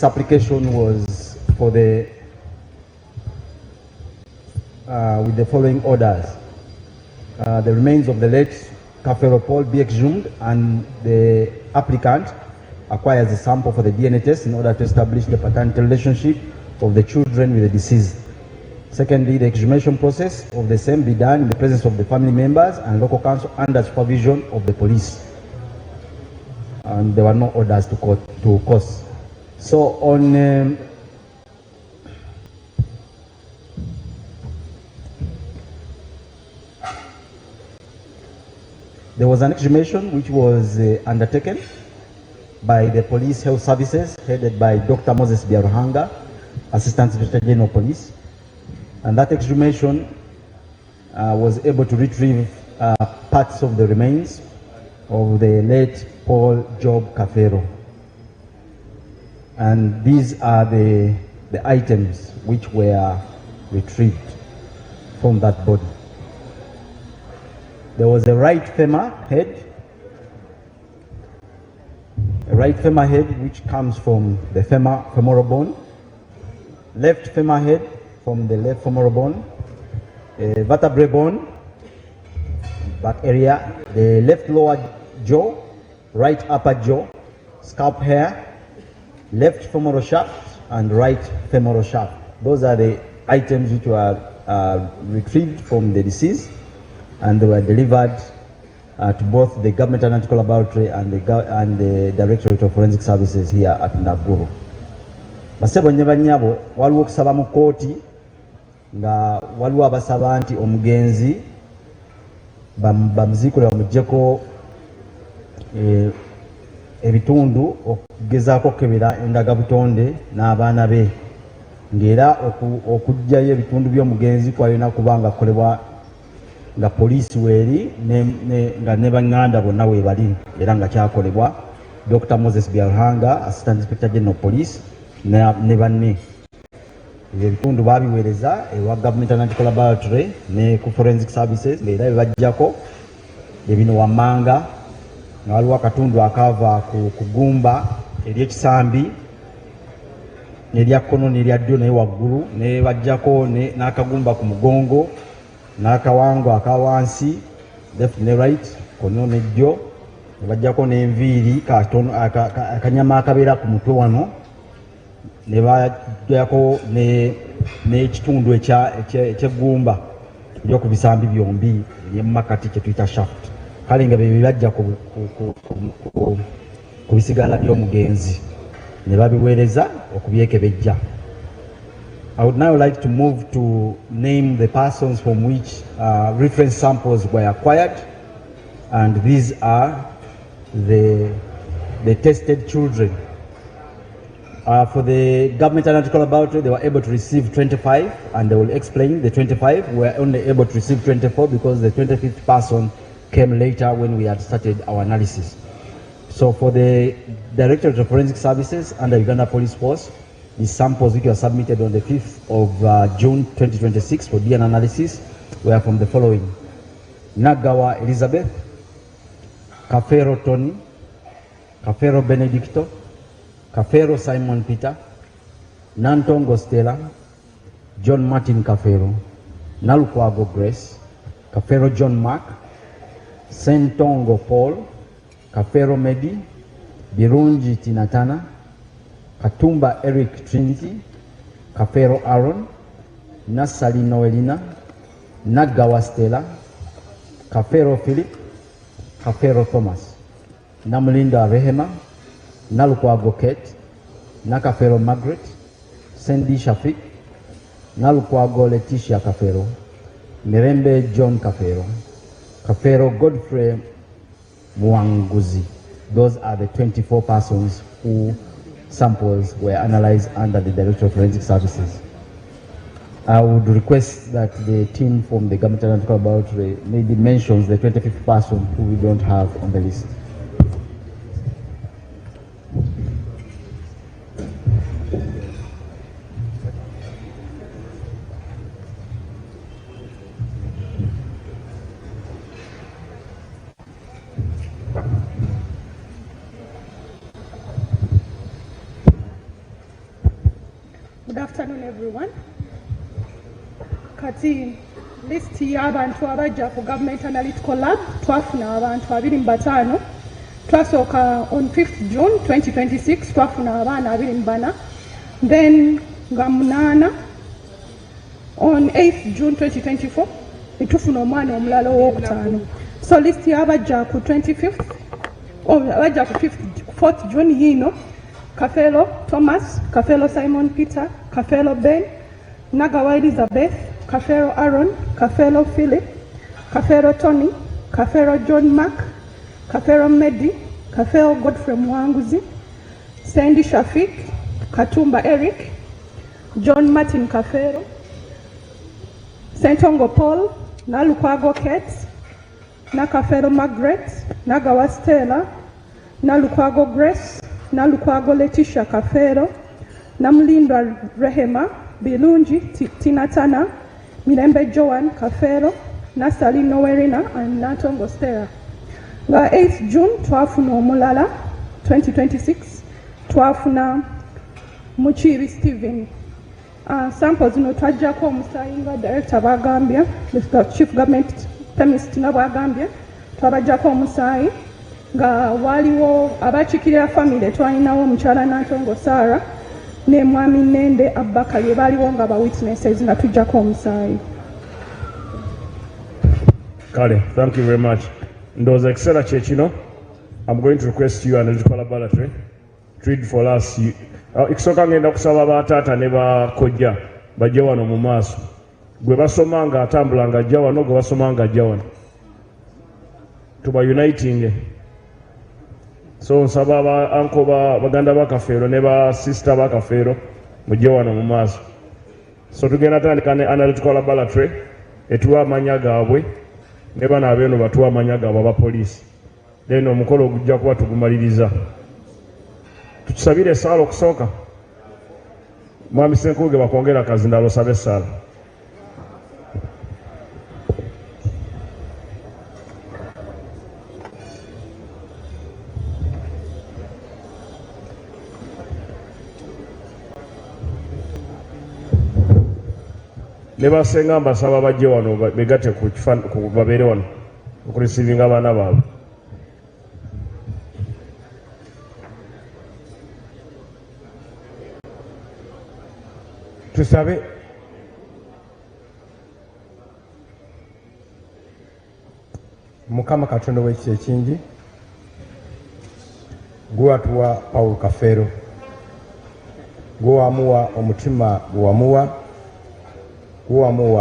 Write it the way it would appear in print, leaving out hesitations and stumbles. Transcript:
application was for the with the following orders. The remains of the late Kafero Paul be exhumed, and the applicant acquires a sample for the DNA test in order to establish the paternity relationship of the children with the deceased. Secondly, the exhumation process of the same be done in the presence of the family members and local council under supervision of the police. And there were no orders to cost. So on there was an exhumation which was undertaken by the Police Health Services headed by Dr. Moses Biaruhanga, Assistant Inspector General Police, and that exhumation was able to retrieve parts of the remains of the late Paul Job Kafero. And these are the items which were retrieved from that body. There was a right femur head, which comes from the femoral bone, left femur head from the left femoral bone, vertebrae bone, back area, the left lower jaw, right upper jaw, scalp hair, left femoral shaft, and right femoral shaft. Those are the items which were retrieved from the deceased, and they were delivered to both the Government Analytical Laboratory and the Directorate of Forensic Services here at Naguru. Basebo nyabo waliwo okusaba mu kooti nga waliwo abasaba nti omugenzi bamuziikule bamuggyeko ebitundu okugezaako okukebera endagabutonde n'abaana be, ng'era okuggyayo ebitundu by'omugenzi kwalina kubanga kukolebwa nga poliisi weeri nga ne banganda bonna weebali, era nga kyakolebwa Dr. Moses Biaruhanga, Assistant Inspector General Police, ne banne. Ebitundu baabiweereza ewa Government Analytical Laboratory ne ku Forensic Services, ng'era bebaggyako ebino wammanga nga waliwo akatundu akava ku kugumba ery'ekisambi n'erya kkono n'erya ddyo naye waggulu, ne bajjako n'akagumba ku mugongo n'akawango akawansi left ne right kono ne ddyo, ne bajjako n'enviiri akanyama akabeera ku mutwe wano, ne bajjako n'ekitundu ekyeggumba ery'oku bisambi byombi ery'emumakati kye tuyita shaft. Kale nga bye bajja ku bisigala by'omugenzi ne babiweereza okubyekebejja. I would now like to move to name the persons from which reference samples were acquired, and these are the tested children. For the Government Analytical Laboratory, they were able to receive 25, and they will explain the 25. We were only able to receive 24 because the 25th person came later when we had started our analysis. So for the Directorate of Forensic Services under Uganda Police Force, the samples which were submitted on the 5th of June 2026 for DNA analysis were from the following: Nagawa Elizabeth, Kafero Tony, Kafero Benedicto, Kafero Simon Peter, Nantongo Stella, John Martin Kafero, Nalukwago Grace, Kafero John Mark, Sentongo Paul, Kafero Medi, Birungi Tinatana, Katumba Eric Trinity, Kafero Aaron, Nassali Noelina, Nagawa Stella, Kafero Philip, Kafero Thomas, Namulinda Rehema, Nalukwago Kate, Nakafero Margaret, Sandy Shafik, Nalukwago Letitia Kafero, Mirembe John Kafero, Kafero Godfrey Mwanguzi. Those are the 24 persons who samples were analyzed under the Directorate of Forensic Services. I would request that the team from the Government Analytical Laboratory maybe mentions the 25th person who we don't have on the list. Good afternoon, everyone. Kati list y'abantu abajja ku Government Analytical Lab twafuna abantu 25. Twasooka on 5th June 2026 twafuna abaana 24. Then nga 8 on 8th June 2024 netufuna omwana omulala owokutaano. So list y'abajja ku 25th abajja ku 4th June yino: Kafelo Thomas, Kafelo Simon Peter, Kafelo Ben, Nagawa Elizabeth, Kafelo Aaron, Kafelo Philip, Kafelo Tony, Kafelo John Mark, Kafelo Medi, Kafelo Godfrey Mwanguzi, Sandy Shafik, Katumba Eric, John Martin Kafelo, Sentongo Paul, Nalukwago Kate, Nakafelo Margaret, Nagawa Stella, Nalukwago Grace, Nalukwago Letitia Kafero, Namlindwa Rehema, Bilungi Tinatana, Mirembe Joan Kafero, Nasali Nowerina, and Natongo Stella. Nga 8th June twafuna omulala 2026 twafuna Muchiri Stephen. Samples zino twajjako omusaayi nga director bagambye, the chief government chemist nga bwagambye, twabajjako omusaayi nga waliwo abakiikirira family. Twalinawo omukyala Natongo Sarah ne mwami Nende Abakali baaliwo nga ba witnesses nga tujjako omusaayi. Kale, thank you very much. Ndoza ekisera kyekino, I'm going to request you analytical laboratory to read for us. Ekisooka ngenda kusaba bataata ne bakojja bajje wano mu maaso. Gwe basoma nga atambula nga ajja wano, gwe basoma nga ajja wano. Tuba uniting. So nsaba ba anko baganda ba Kafeero ne ba sister ba Kafeero mujje wano mu maaso. So tugenda tandika ne analytical laboratory etuwa amanya gaabwe ne bana abeeno batuwa amanya gaabwe aba poliisi. Then omukolo ogujja kuba tugumaliriza. Tutusabire essaala okusooka. Mwami Ssenkuge bakwongera Kazindalo sabe essaala. Ne basenga mbasaba bajje wano begate ku babeere wano okurisivinga abaana baabwe. Tusabe Mukama Katonda w'ekisa ekingi gwe watuwa Paul Kafeero, gwe wamuwa omutima gwe wamuwa